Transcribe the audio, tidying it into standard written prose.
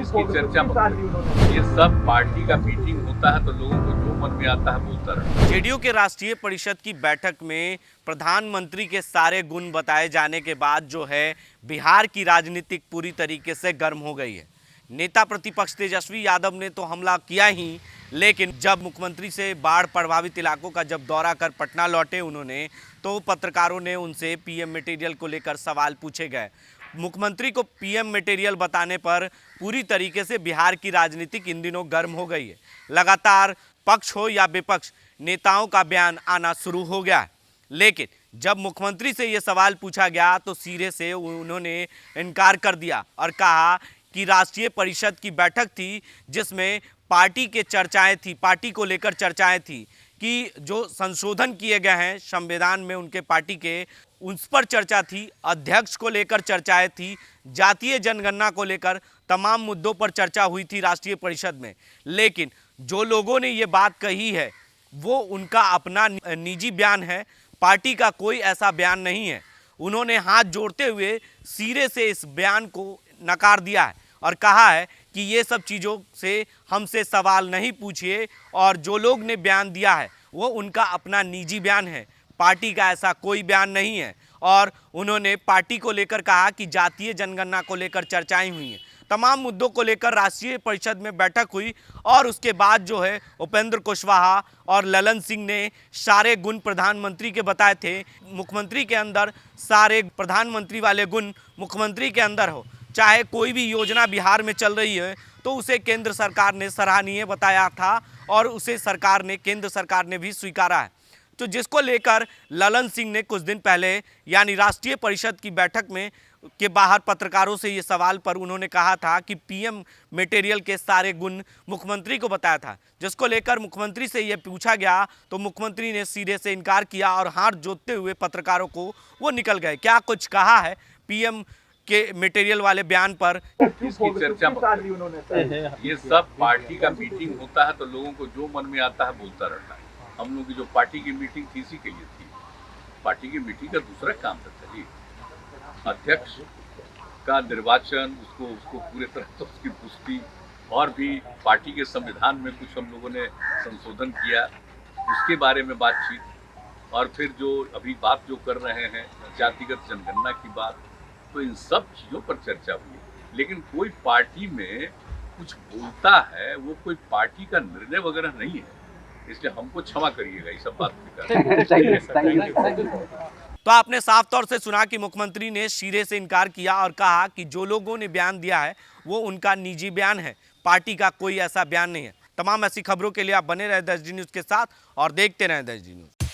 इसकी चर्चा मत करिए। ये सब पार्टी का मीटिंग होता है तो लोगों को जो मन में आता है बोलता रहता जेडीयू के राष्ट्रीय परिषद की बैठक में प्रधानमंत्री के सारे गुण बताए जाने के बाद जो है बिहार की राजनीतिक पूरी तरीके से गर्म हो गई है। नेता प्रतिपक्ष तेजस्वी यादव ने तो हमला किया ही, लेकिन जब मुख्यमंत्री से बाढ़ प्रभावित इलाकों का जब दौरा कर पटना लौटे उन्होंने, तो पत्रकारों ने उनसे पीएम मटेरियल को लेकर सवाल पूछे गए। मुख्यमंत्री को पीएम मटेरियल बताने पर पूरी तरीके से बिहार की राजनीतिक इन दिनों गर्म हो गई है। लगातार पक्ष हो या विपक्ष, नेताओं का बयान आना शुरू हो गया है। लेकिन जब मुख्यमंत्री से ये सवाल पूछा गया तो सिरे से उन्होंने इनकार कर दिया और कहा कि राष्ट्रीय परिषद की बैठक थी जिसमें पार्टी के चर्चाएं थी, पार्टी को लेकर चर्चाएं थी कि जो संशोधन किए गए हैं संविधान में उनके पार्टी के, उस पर चर्चा थी, अध्यक्ष को लेकर चर्चाएं थी, जातीय जनगणना को लेकर तमाम मुद्दों पर चर्चा हुई थी राष्ट्रीय परिषद में। लेकिन जो लोगों ने ये बात कही है वो उनका अपना निजी बयान है, पार्टी का कोई ऐसा बयान नहीं है। उन्होंने हाथ जोड़ते हुए सिरे से इस बयान को नकार दिया है और कहा है कि ये सब चीज़ों से हमसे सवाल नहीं पूछिए, और जो लोग ने बयान दिया है वो उनका अपना निजी बयान है, पार्टी का ऐसा कोई बयान नहीं है। और उन्होंने पार्टी को लेकर कहा कि जातीय जनगणना को लेकर चर्चाएं हुई हैं, तमाम मुद्दों को लेकर राष्ट्रीय परिषद में बैठक हुई और उसके बाद जो है उपेंद्र कुशवाहा और ललन सिंह ने सारे गुण प्रधानमंत्री के बताए थे। मुख्यमंत्री के अंदर सारे प्रधानमंत्री वाले गुण मुख्यमंत्री के अंदर हो, चाहे कोई भी योजना बिहार में चल रही है तो उसे केंद्र सरकार ने सराहनीय बताया था और उसे केंद्र सरकार ने भी स्वीकारा है। तो जिसको लेकर ललन सिंह ने कुछ दिन पहले यानी राष्ट्रीय परिषद की बैठक में के बाहर पत्रकारों से ये सवाल पर उन्होंने कहा था कि पीएम मटेरियल के सारे गुण मुख्यमंत्री को बताया था, जिसको लेकर मुख्यमंत्री से ये पूछा गया तो मुख्यमंत्री ने सीधे से इनकार किया और हाथ जोड़ते हुए पत्रकारों को वो निकल गए। क्या कुछ कहा है पीएम के मटेरियल वाले बयान पर? इसकी चर्चा मत करिए। ये सब पार्टी का मीटिंग होता है तो लोगों को जो मन में आता है बोलता रहता है। हम लोग की जो पार्टी की मीटिंग थी इसी के लिए थी। पार्टी की मीटिंग का दूसरा काम था, चलिए अध्यक्ष का निर्वाचन, उसको पूरे तरह से उसकी पुष्टि, और भी पार्टी के संविधान में कुछ हम लोगों ने संशोधन किया उसके बारे में बातचीत, और फिर जो अभी बात जो कर रहे हैं जातिगत जनगणना की बात, तो इन सब चीज़ों पर चर्चा हुई। लेकिन कोई पार्टी में कुछ बोलता है वो कोई पार्टी का निर्णय वगैरह नहीं है, इसलिए हमको क्षमा करिएगा ये सब बात तो आपने साफ तौर से सुना कि मुख्यमंत्री ने सिरे से इनकार किया और कहा कि जो लोगों ने बयान दिया है वो उनका निजी बयान है, पार्टी का कोई ऐसा बयान नहीं है। तमाम ऐसी खबरों के लिए आप बने रहे 10 डी न्यूज़ के साथ और देखते रहें 10 डी न्यूज़।